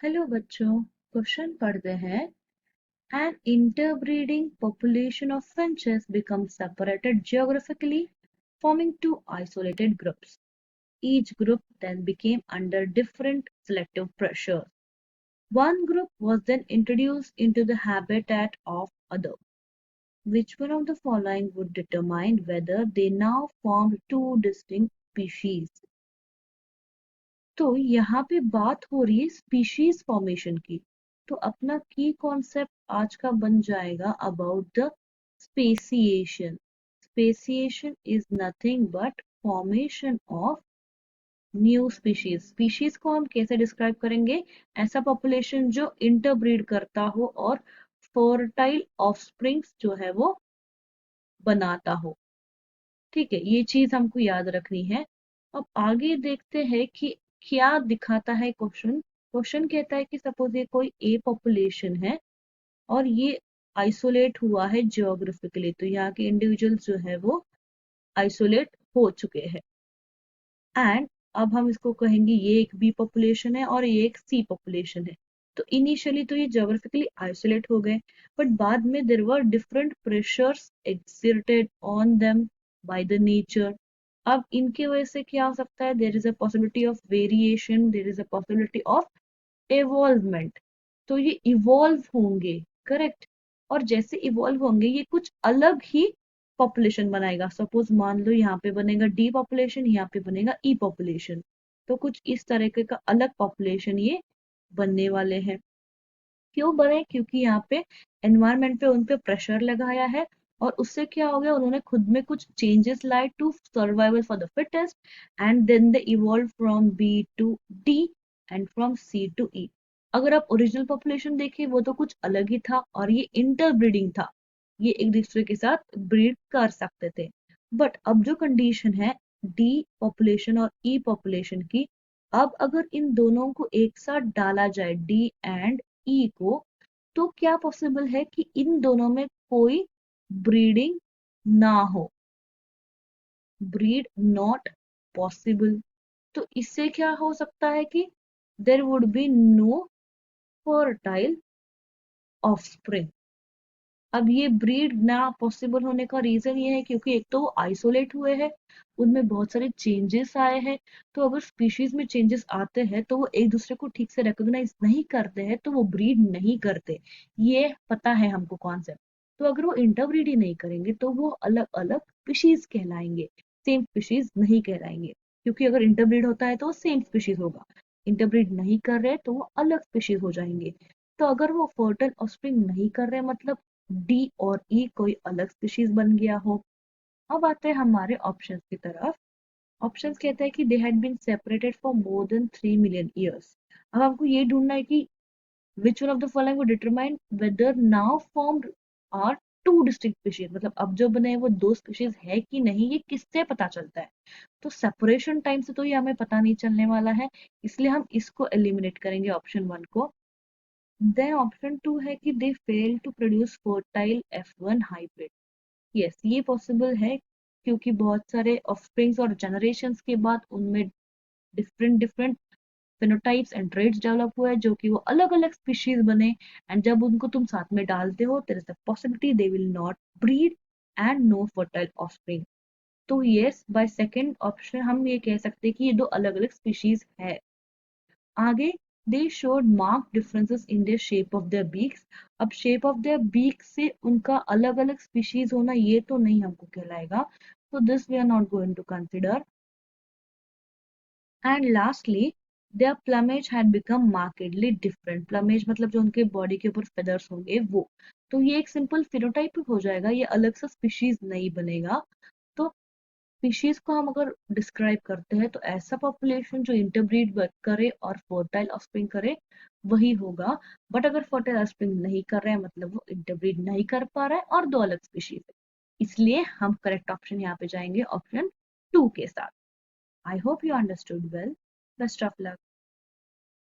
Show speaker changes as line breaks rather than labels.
Hello बच्चों, question पढ़ते हैं। An interbreeding population of finches becomes separated geographically, forming two isolated groups. Each group then became under different selective pressures. One group was then introduced into the habitat of other. Which one of the following would determine whether they now formed two distinct species? तो यहाँ पे बात हो रही है species formation की। तो अपना की कॉन्सेप्ट आज का बन जाएगा about the speciation. Speciation is nothing but formation of new species. Species को हम कैसे डिस्क्राइब करेंगे? ऐसा पॉपुलेशन जो इंटरब्रीड करता हो और फर्टाइल ऑफस्प्रिंग्स जो है वो बनाता हो। ठीक है, ये चीज हमको याद रखनी है। अब आगे देखते हैं कि क्या दिखाता है क्वेश्चन। क्वेश्चन कहता है कि सपोज ये कोई ए पॉपुलेशन है और ये आइसोलेट हुआ है जियोग्राफिकली, तो यहाँ के इंडिविजुअल्स जो है वो आइसोलेट हो चुके हैं। एंड अब हम इसको कहेंगे ये एक बी पॉपुलेशन है और ये एक सी पॉपुलेशन है। तो इनिशियली तो ये जियोग्राफिकली आइसोलेट हो गए, बट बाद में there were different pressures exerted on them by the nature. अब इनके वजह से क्या हो सकता है? There is a possibility of variation, there is a possibility of evolvement. तो ये इवॉल्व होंगे, करेक्ट। और जैसे इवॉल्व होंगे ये कुछ अलग ही पॉपुलेशन बनाएगा। सपोज मान लो यहाँ पे बनेगा डी पॉपुलेशन, यहाँ पे बनेगा ई पॉपुलेशन। तो कुछ इस तरीके का अलग पॉपुलेशन ये बनने वाले हैं। क्यों बने? क्योंकि यहाँ पे एनवायरमेंट पे उन पे प्रेशर लगाया है और उससे क्या हो गया, उन्होंने खुद में कुछ चेंजेस लाए to survival for the fittest, and then they evolve from B to D and from C to E. अगर आप ओरिजिनल पॉपुलेशन देखें वो तो कुछ अलग ही था और ये इंटरब्रीडिंग था, ये एक दूसरे के साथ ब्रीड कर सकते थे। बट अब जो कंडीशन है डी पॉपुलेशन और ई पॉपुलेशन की, अब अगर इन दोनों को एक साथ डाला जाए डी एंड ई को, तो क्या पॉसिबल है कि इन दोनों में कोई ब्रीडिंग ना हो? Breed not possible. तो इससे क्या हो सकता है कि there would be no fertile offspring. अब ये ब्रीड ना पॉसिबल होने का रीजन ये है क्योंकि एक तो वो आइसोलेट हुए हैं, उनमें बहुत सारे चेंजेस आए हैं। तो अगर स्पीशीज में चेंजेस आते हैं तो वो एक दूसरे को ठीक से रिकॉग्नाइज नहीं करते हैं, तो वो ब्रीड नहीं करते। ये पता है हमको कॉन्सेप्ट। तो अगर वो इंटरब्रीड ही नहीं करेंगे तो वो अलग अलग स्पीशीज कहलाएंगे, सेम स्पीशीज नहीं कहलाएंगे। क्योंकि अगर इंटरब्रीड होता है तो वो सेम स्पीशीज होगा, इंटरब्रीड नहीं कर रहे तो वो अलग स्पीशीज हो जाएंगे। तो अगर वो फर्टाइल ऑफस्प्रिंग नहीं कर रहे मतलब डी और ई कोई अलग स्पीशीज बन गया हो। अब आते हैं हमारे ऑप्शंस की तरफ। ऑप्शंस कहते हैं कि they had been separated for more than 3 million years. अब हमको ये ढूंढना है कि which one of the following will determine whether now formed are two distinct species. मतलब अब जो बने हैं वो दो स्पीशीज है कि नहीं, ये किससे पता चलता है? तो सेपरेशन टाइम से तो ये हमें पता नहीं चलने वाला है, इसलिए हम इसको एलिमिनेट करेंगे ऑप्शन 1 को। देन ऑप्शन 2 है कि they fail to produce fertile F1 hybrid. Yes, ये पॉसिबल है क्योंकि बहुत सारे ऑफस्प्रिंग्स और जनरेशंस के बाद उनमें different different phenotypes and traits develop हुए जो कि वो अलग अलग स्पीशीज बने। एंड जब उनको तुम साथ में डालते हो there is a possibility they will not breed and no fertile offspring. तो यस, बाय सेकंड ऑप्शन हम ये कह सकते हैं कि ये दो अलग अलग स्पीशीज है। आगे they showed mark differences in their shape of their beaks. अब शेप ऑफ देयर बीक से उनका अलग अलग स्पीशीज होना ये तो नहीं हमको कहलाएगा, तो this we are not going to consider. And lastly their plumage had become markedly different. Plumage मतलब जो उनके बॉडी के ऊपर फेदर्स होंगे वो। तो ये एक सिंपल फिनोटाइप हो जाएगा, ये अलग सा स्पीशीज नहीं बनेगा। तो स्पीशीज को हम अगर डिस्क्राइब करते हैं तो ऐसा पॉपुलेशन जो इंटरब्रीड करे और फर्टाइल ऑफस्प्रिंग करे वही होगा। बट अगर फर्टाइल ऑफस्प्रिंग नहीं कर रहे हैं मतलब वो इंटरब्रीड नहीं कर पा रहा है और दो अलग स्पीशीज है, इसलिए हम करेक्ट ऑप्शन यहाँ पे जाएंगे ऑप्शन 2 के साथ। I hope you understood well. Best of luck.